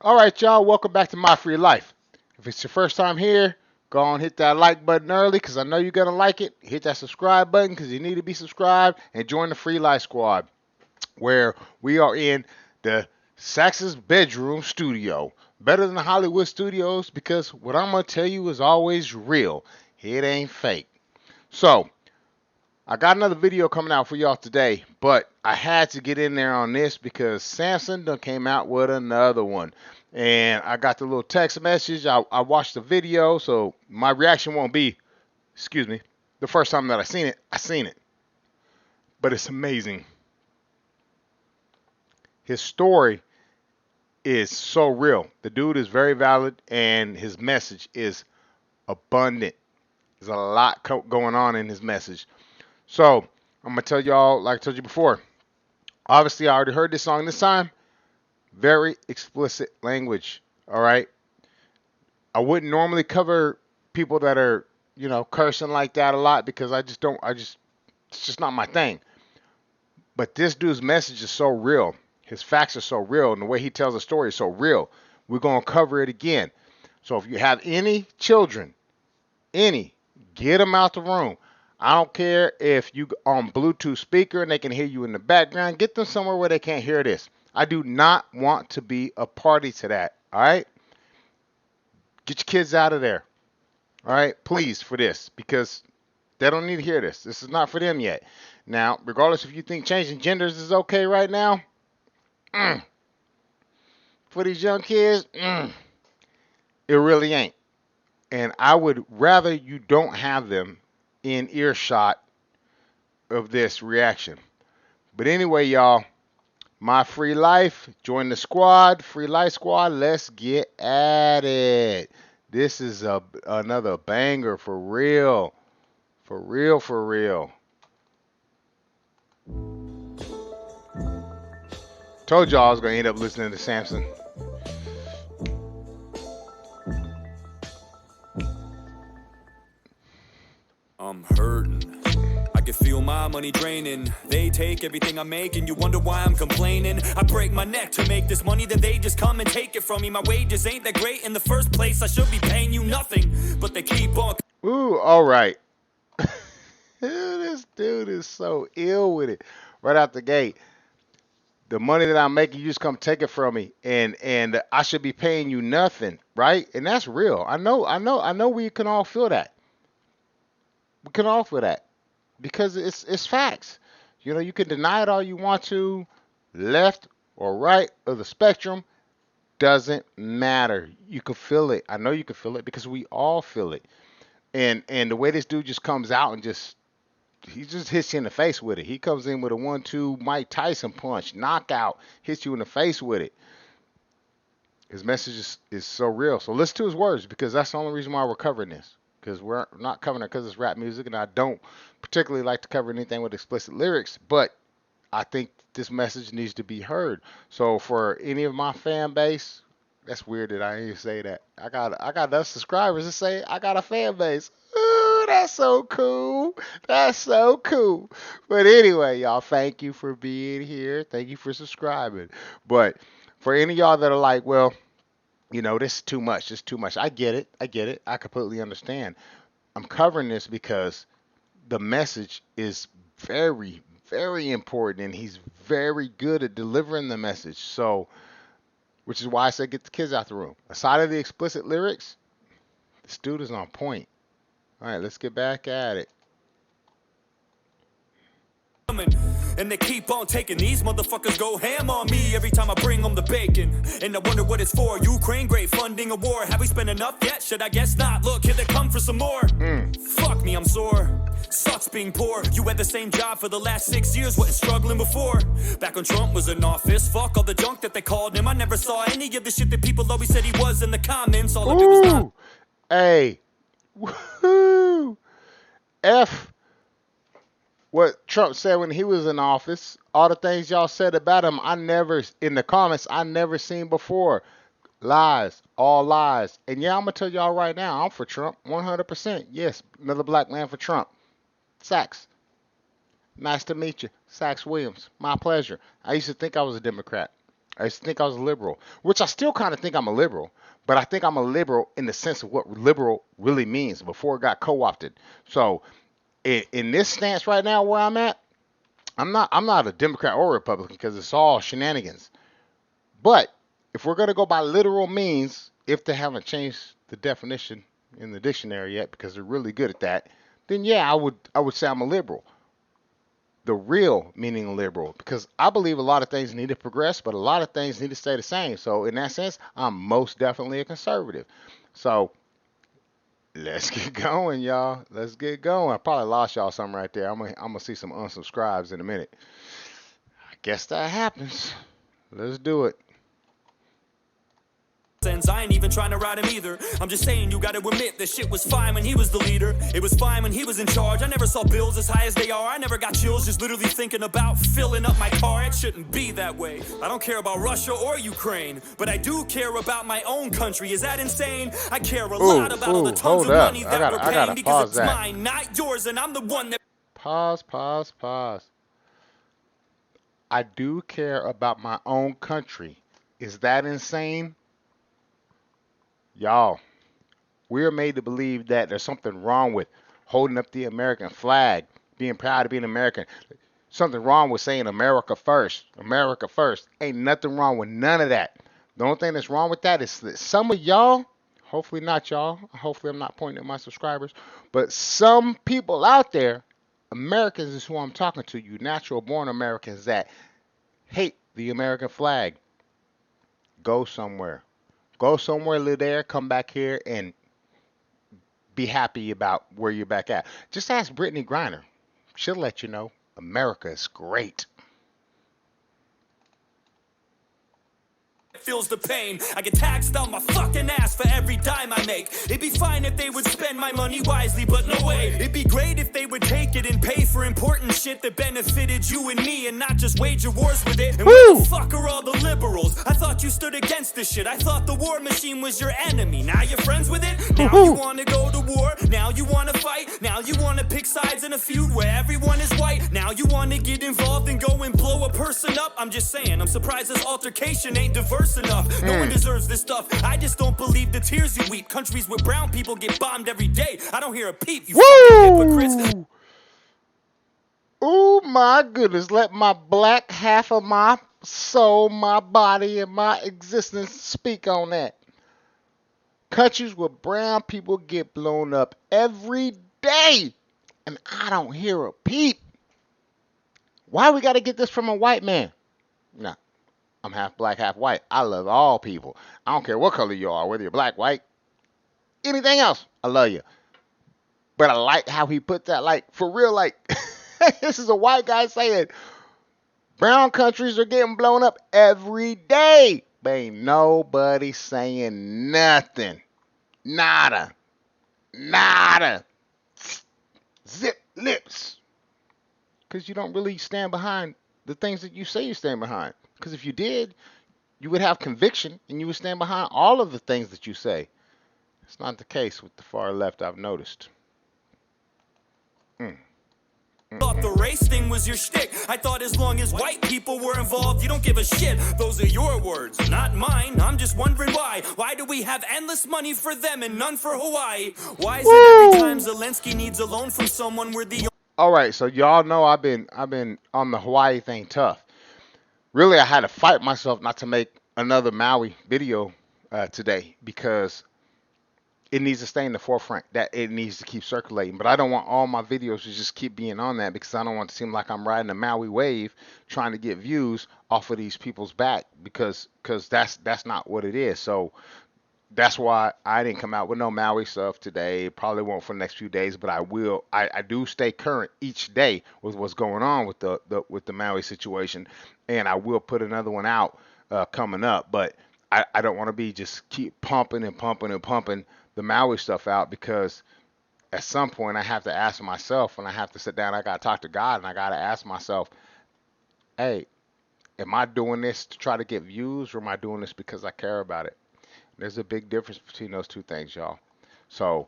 All right, y'all, welcome back to My Free Life. If it's your first time here, go on hit that like button early because I know you're going to like it. Hit that subscribe button because you need to be subscribed and join the Free Life Squad where we are in the Saxx's bedroom studio. Better than the Hollywood studios because what I'm going to tell you is always real. It ain't fake. So, I got another video coming out for y'all today, but I had to get in there on this because Samson done came out with another one. And I got the little text message. I watched the video, so my reaction won't be, excuse me, the first time that I seen it. But it's amazing. His story is so real. The dude is very valid, and his message is abundant. There's a lot going on in his message. So I'm gonna tell y'all, like I told you before. Obviously, I already heard this song this time. Very explicit language. All right. I wouldn't normally cover people that are, cursing like that a lot because I just don't. It's just not my thing. But this dude's message is so real. His facts are so real, and the way he tells the story is so real. We're gonna cover it again. So if you have any children, get them out the room. I don't care if you on Bluetooth speaker and they can hear you in the background. Get them somewhere where they can't hear this. I do not want to be a party to that. All right? Get your kids out of there. All right? Please, for this, because they don't need to hear this. This is not for them yet. Now, regardless if you think changing genders is okay right now, for these young kids, it really ain't. And I would rather you don't have them in earshot of this reaction. But anyway, y'all, My Free Life, join the squad, Free Life Squad. Let's get at it. This is another banger for real. For real, for real. Told y'all I was going to end up listening to Samson. I'm hurting. I can feel my money draining. They take everything I make and you wonder why I'm complaining. I break my neck to make this money, then they just come and take it from me. My wages ain't that great in the first place. I should be paying you nothing, but they keep on. Ooh, all right. This dude is so ill with it right out the gate. The money that I'm making, you just come take it from me, and I should be paying you nothing, right? And that's real. I know. We can all feel that. We can all feel that because it's facts. You can deny it all you want to, left or right of the spectrum, doesn't matter. You can feel it. I know you can feel it because we all feel it. And the way this dude just comes out and he just hits you in the face with it. He comes in with a 1-2 Mike Tyson punch, knockout, hits you in the face with it. His message is so real. So listen to his words because that's the only reason why we're covering this. Because we're not covering it because it's rap music, and I don't particularly like to cover anything with explicit lyrics, but I think this message needs to be heard. So for any of my fan base, that's weird that I didn't say that. I got enough subscribers to say I got a fan base. Ooh, that's so cool. That's so cool. But anyway, y'all, thank you for being here. Thank you for subscribing. But for any of y'all that are like, well, this is too much. It's too much. I get it. I get it. I completely understand. I'm covering this because the message is very, very important, and he's very good at delivering the message. So, which is why I said get the kids out the room. Aside of the explicit lyrics, this dude is on point. All right, let's get back at it. And they keep on taking. These motherfuckers go ham on me every time I bring them the bacon. And I wonder what it's for. Ukraine, great funding a war. Have we spent enough yet? Should I guess not? Look, here they come for some more. Fuck me, I'm sore. Sucks being poor. You had the same job for the last 6 years, wasn't struggling before. Back when Trump was in office, fuck all the junk that they called him. I never saw any of the shit that people always said he was in the comments. All of it was not. Hey, woo, F what Trump said when he was in office. All the things y'all said about him, in the comments, I never seen before. Lies, all lies. And yeah, I'm gonna tell y'all right now, I'm for Trump, 100%. Yes, another black man for Trump. Saxx, nice to meet you. Saxx Williams, my pleasure. I used to think I was a Democrat. I used to think I was a liberal, which I still kind of think I'm a liberal, but I think I'm a liberal in the sense of what liberal really means before it got co-opted. So in this stance right now where I'm at, I'm not a Democrat or Republican because it's all shenanigans. But if we're gonna go by literal means, if they haven't changed the definition in the dictionary yet, because they're really good at that, then yeah, I would say I'm a liberal. The real meaning liberal, because I believe a lot of things need to progress, but a lot of things need to stay the same. So in that sense, I'm most definitely a conservative. So let's get going, y'all. Let's get going. I probably lost y'all something right there. I'm gonna see some unsubscribes in a minute. I guess that happens. Let's do it. I ain't even trying to ride him either. I'm just saying you gotta admit that shit was fine when he was the leader. It was fine when he was in charge. I never saw bills as high as they are. I never got chills just literally thinking about filling up my car. It shouldn't be that way. I don't care about Russia or Ukraine, but I do care about my own country. Is that insane? I care a lot about all the tons Hold of up. money I that gotta we're I paying gotta because pause it's that. mine, not yours, and I'm the one that Pause, pause, pause. I do care about my own country. Is that insane? Y'all, we're made to believe that there's something wrong with holding up the American flag, being proud to be an American. Something wrong with saying America first. America first. Ain't nothing wrong with none of that. The only thing that's wrong with that is that some of y'all, hopefully not y'all, hopefully I'm not pointing at my subscribers, but some people out there, Americans is who I'm talking to, you natural born Americans that hate the American flag. Go somewhere. Go somewhere, live there, come back here, and be happy about where you're back at. Just ask Brittany Griner. She'll let you know America is great. feels the pain. I get taxed on my fucking ass for every dime I make. It'd be fine if they would spend my money wisely, but no way. It'd be great if they would take it and pay for important shit that benefited you and me and not just wage wars with it. And where the fuck are all the liberals? I thought you stood against this shit. I thought the war machine was your enemy. Now you're friends with it? Now you wanna go to war? Now you wanna fight? Now you wanna pick sides in a feud where everyone is white? Now you wanna get involved and go and blow a person up? I'm just saying, I'm surprised this altercation ain't diverse enough. No one deserves this stuff. I just don't believe the tears you weep. Countries where brown people get bombed every day. I don't hear a peep, you fucking hypocrites. Oh my goodness, let my black half of my soul, my body, and my existence speak on that. Countries where brown people get blown up every day, and I don't hear a peep. Why we got to get this from a white man? No, I'm half black, half white. I love all people. I don't care what color you are, whether you're black, white, anything else. I love you. But I like how he put that, like, for real, like, this is a white guy saying, brown countries are getting blown up every day. But ain't nobody saying nothing. Nada. Nada. Zip lips. Because you don't really stand behind the things that you say you stand behind. Because if you did, you would have conviction and you would stand behind all of the things that you say. It's not the case with the far left, I've noticed. Mm. Thought the race thing was your shtick. I thought as long as white people were involved, you don't give a shit. Those are your words, not mine. I'm just wondering why. Why do we have endless money for them and none for Hawaii? Why is it every time Zelensky needs a loan from someone we're the All right, so y'all know I've been on the Hawaii thing tough. Really, I had to fight myself not to make another Maui video today because it needs to stay in the forefront. That it needs to keep circulating. But I don't want all my videos to just keep being on that because I don't want it to seem like I'm riding a Maui wave trying to get views off of these people's back because that's not what it is. So that's why I didn't come out with no Maui stuff today. Probably won't for the next few days, but I will. I do stay current each day with what's going on with the Maui situation, and I will put another one out coming up. But I don't want to be just keep pumping and pumping and pumping the Maui stuff out because at some point I have to ask myself, and I have to sit down. I got to talk to God, and I got to ask myself, hey, am I doing this to try to get views, or am I doing this because I care about it? There's a big difference between those two things, y'all. So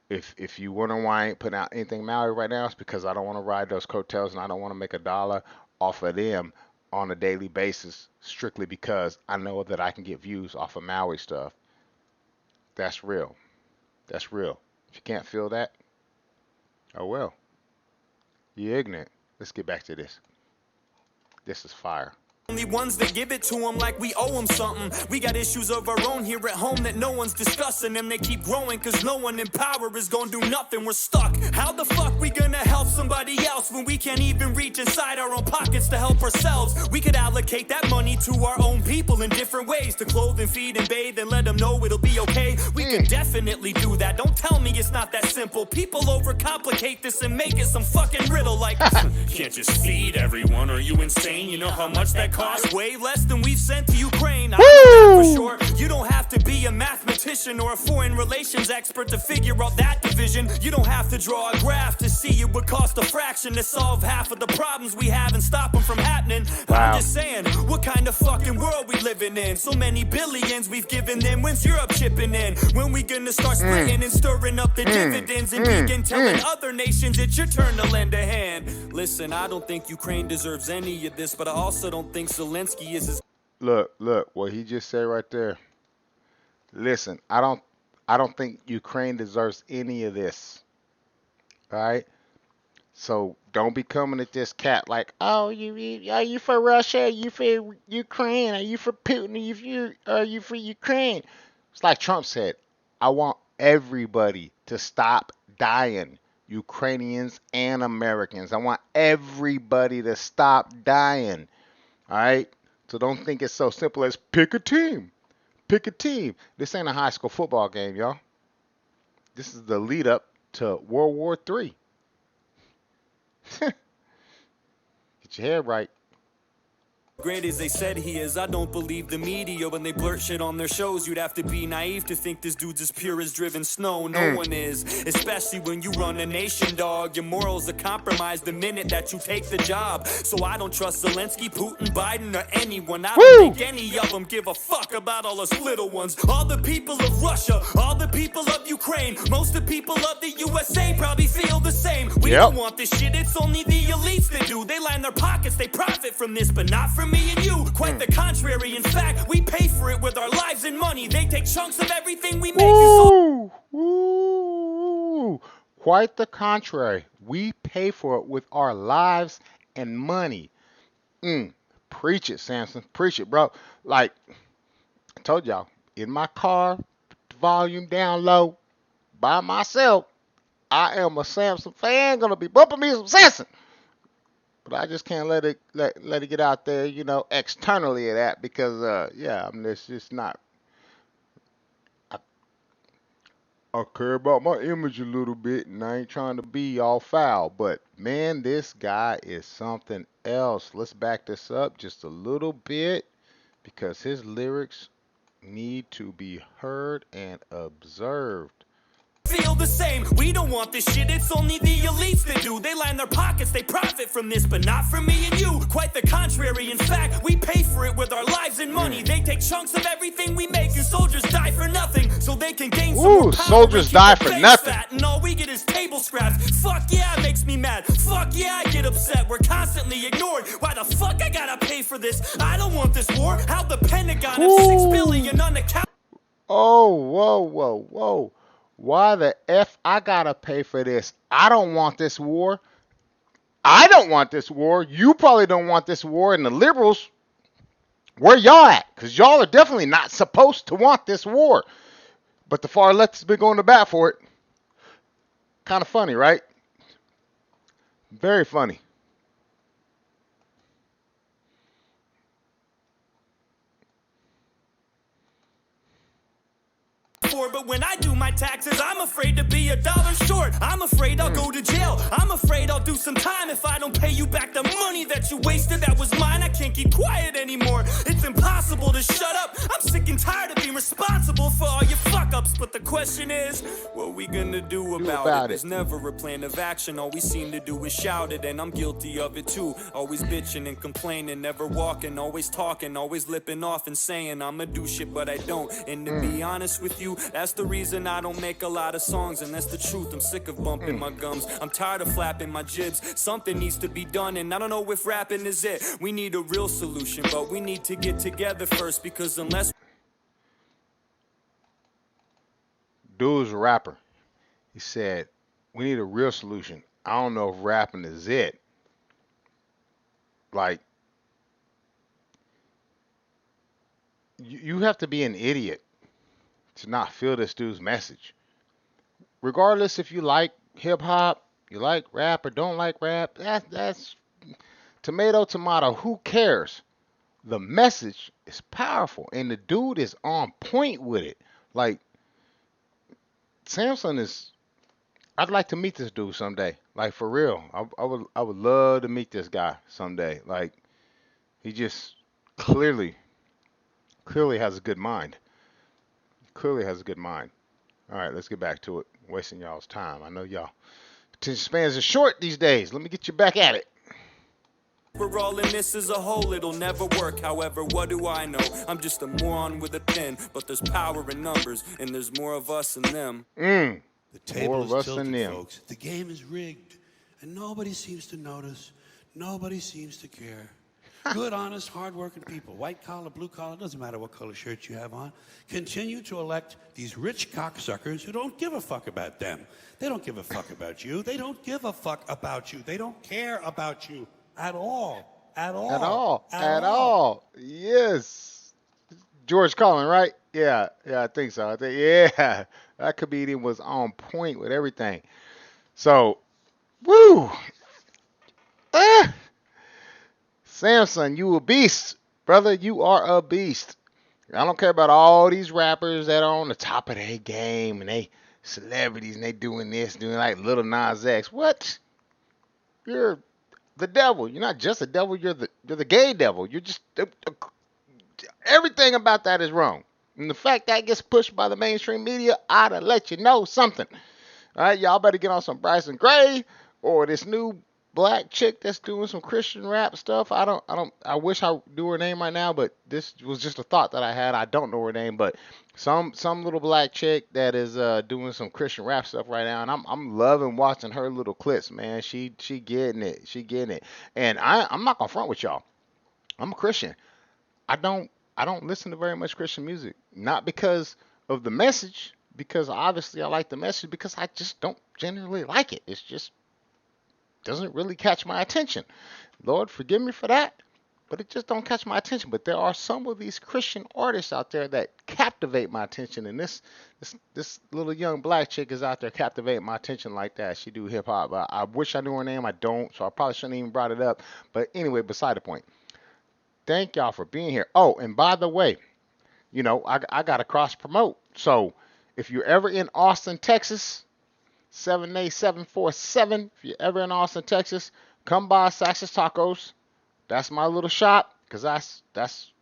if you wonder why I ain't putting out anything Maui right now, it's because I don't want to ride those coattails and I don't want to make a dollar off of them on a daily basis strictly because I know that I can get views off of Maui stuff. That's real. That's real. If you can't feel that, oh well. You're ignorant. Let's get back to this. This is fire. Only ones that give it to them like we owe them something. We got issues of our own here at home that no one's discussing, and they keep growing cause no one in power is gonna do nothing. We're stuck. How the fuck we gonna help somebody else when we can't even reach inside our own pockets to help ourselves? We could allocate that money to our own people in different ways, to clothe and feed and bathe and let them know it'll be okay. We can definitely do that. Don't tell me it's not that simple. People overcomplicate this and make it some fucking riddle like can't just feed everyone. Are you insane? You know how much that costs? Way less than we've sent to Ukraine. I know that for sure. You don't have to be a mathematician or a foreign relations expert to figure out that division. You don't have to draw a graph to see it would cost a fraction to solve half of the problems we have and stop them from happening. Wow. I'm just saying, what kind of fucking world we living in? So many billions we've given them. When's Europe chipping in? When we gonna start splitting and stirring up the dividends and begin telling other nations it's your turn to lend a hand? Listen, I don't think Ukraine deserves any of this, but I also don't think Zelensky is as Look, what he just said right there. Listen, I don't think Ukraine deserves any of this. All right? So don't be coming at this cat like, oh, are you for Russia? Are you for Ukraine? Are you for Putin? Are you for Ukraine? It's like Trump said, I want everybody to stop dying. Ukrainians and Americans. I want everybody to stop dying. All right? So don't think it's so simple as pick a team. Pick a team. This ain't a high school football game, y'all. This is the lead up to World War III. Get your head right. great as they said he is. I don't believe the media when they blurt shit on their shows. You'd have to be naive to think this dude's as pure as driven snow. No one is, especially when you run a nation, dog. Your morals are compromised the minute that you take the job. So I don't trust Zelensky, Putin, Biden, or anyone. I don't think any of them give a fuck about all us little ones. All the people of Russia, all the people of Ukraine, most of the people of the USA probably feel the same. We don't want this shit, it's only the elites that do. They line their pockets, they profit from this, but not from me and you. Quite the contrary, in fact, we pay for it with our lives and money. They take chunks of everything we make. Quite the contrary. We pay for it with our lives and money. Preach it, Samson. Preach it, bro. Like I told y'all, in my car, volume down low, by myself, I am a Samson fan. Gonna be bumping me some Samson. But I just can't let it get out there, you know, externally of that because yeah, I mean it's just not. I care about my image a little bit, and I ain't trying to be all foul. But man, this guy is something else. Let's back this up just a little bit because his lyrics need to be heard and observed. Feel the same. We don't want this shit, it's only the elites that do. They line their pockets, they profit from this, but not from me and you. Quite the contrary, in fact, we pay for it with our lives and money. They take chunks of everything we make, and soldiers die for nothing, so they can gain some more power. Soldiers die for nothing. And all we get is table scraps. Fuck yeah, it makes me mad. Fuck yeah, I get upset. We're constantly ignored. Why the fuck I gotta pay for this? I don't want this war. How the Pentagon of 6 billion unaccountable. Oh, whoa. Why the F I gotta pay for this? I don't want this war. I don't want this war. You probably don't want this war. And the liberals, where y'all at? Because y'all are definitely not supposed to want this war. But the far left has been going to bat for it. Kind of funny, right? Very funny. But when I do my taxes, I'm afraid to be $1 short. I'm afraid I'll go to jail. I'm afraid I'll do some time if I don't pay you back the money that you wasted. That was mine. I can't keep quiet anymore. It's impossible to shut up. I'm sick and tired of being responsible for all your fuck ups. ups, but the question is, what we gonna do Do about it? about it. There's never a plan of action, all we seem to do is shout it, and I'm guilty of it too. Always bitching and complaining, never walking, always talking, always lipping off and saying I'ma do shit, but I don't. And to be honest with you, that's the reason I don't make a lot of songs, and that's the truth. I'm sick of bumping my gums, I'm tired of flapping my jibs. Something needs to be done, and I don't know if rapping is it. We need a real solution, but we need to get together first, because unless Dude's a rapper. He said, we need a real solution. I don't know if rapping is it. Like, you have to be an idiot to not feel this dude's message. Regardless if you like hip hop, you like rap or don't like rap, that's tomato tomato. Who cares? The message is powerful, and the dude is on point with it. Like Samson is. I'd like to meet this dude someday. Like for real, I would love to meet this guy someday. Like he just clearly clearly has a good mind. Clearly has a good mind. All right, let's get back to it. Wasting y'all's time. I know y'all attention spans are short these days. Let me get you back at it. we're all in this as a whole, it'll never work. However, what do I know? I'm just a moron with a pen, but there's power in numbers, and there's more of us than them. Mm. The More table of is us than tilted, them. folks. The game is rigged, and nobody seems to notice. Nobody seems to care. Good, honest, hard-working people, white collar, blue collar, doesn't matter what color shirt you have on, continue to elect these rich cocksuckers who don't give a fuck about them. They don't give a fuck about you. They don't give a fuck about you. They don't care about you at all. At all. At all. At all. Yes. George Carlin, right? Yeah. Yeah, I think so. I think yeah. That comedian was on point with everything. So, woo. Ah. Samson, you a beast, brother. You are a beast. I don't care about all these rappers that are on the top of their game and they celebrities and they doing this, doing like Little Nas X. What? You're the devil. You're not just a devil. You're the gay devil. You're just everything about that is wrong. And the fact that gets pushed by the mainstream media, ought to let you know something. All right, y'all better get on some Bryson Gray or this new black chick that's doing some Christian rap stuff. I wish I knew her name right now, but this was just a thought that I had. I don't know her name, but some little black chick that is doing some Christian rap stuff right now, and I'm loving watching her little clips, man. She getting it. She getting it. And I'm not gonna front with y'all. I'm a Christian. I don't listen to very much Christian music. Not because of the message, because obviously I like the message, because I just don't generally like it. It's just doesn't really catch my attention. Lord, forgive me for that, but it just don't catch my attention. But there are some of these Christian artists out there that captivate my attention, and this little young black chick is out there captivating my attention like that. She do hip hop. I wish I knew her name. I don't, so I probably shouldn't even brought it up. But anyway, beside the point. Thank y'all for being here. Oh, and by the way, I got to cross promote. So if you're ever in Austin, Texas, 78747, if you're ever in Austin, Texas, come by Saxx's Tacos. That's my little shop, because that's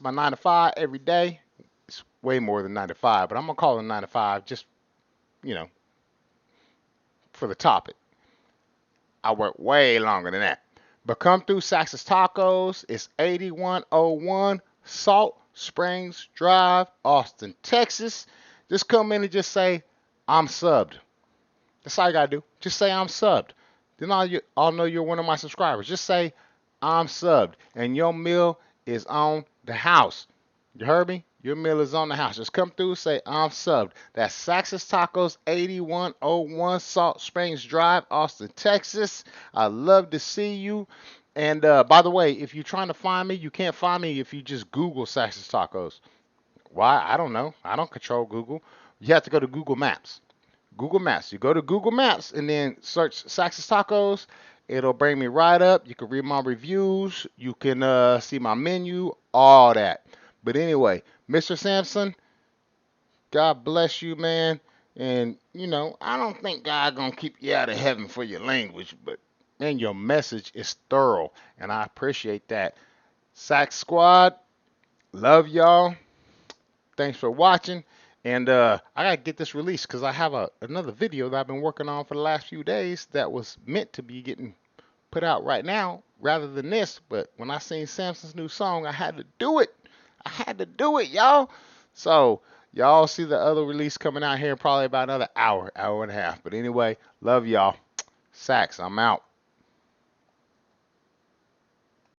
my 9 to 5 every day. It's way more than 9 to 5, but I'm going to call it 9 to 5 just, you know, for the topic. I work way longer than that. But come through Saxx's Tacos. It's 8101 Salt Springs Drive, Austin, Texas. Just come in and just say, I'm subbed. That's all you got to do. Just say, I'm subbed. Then I'll know you're one of my subscribers. Just say, I'm subbed. And your meal is on the house. You heard me? Your meal is on the house. Just come through, say, I'm subbed. That's Saxx's Tacos, 8101 Salt Springs Drive, Austin, Texas. I love to see you. And by the way, if you're trying to find me, you can't find me if you just Google Saxx's Tacos. Why? I don't know. I don't control Google. You have to go to Google Maps. Google Maps. You go to Google Maps and then search Saxx's Tacos. It'll bring me right up. You can read my reviews. You can see my menu, all that. But anyway, Mr. Samson, God bless you, man. And, I don't think God gonna keep you out of heaven for your language, but, man, your message is thorough, and I appreciate that. Saxx Squad, love y'all. Thanks for watching. And I gotta get this released because I have another video that I've been working on for the last few days that was meant to be getting put out right now rather than this. But when I seen Samson's new song, I had to do it. I had to do it, y'all. So y'all see the other release coming out here in probably about another hour, hour and a half. But anyway, love y'all. Saxx, I'm out.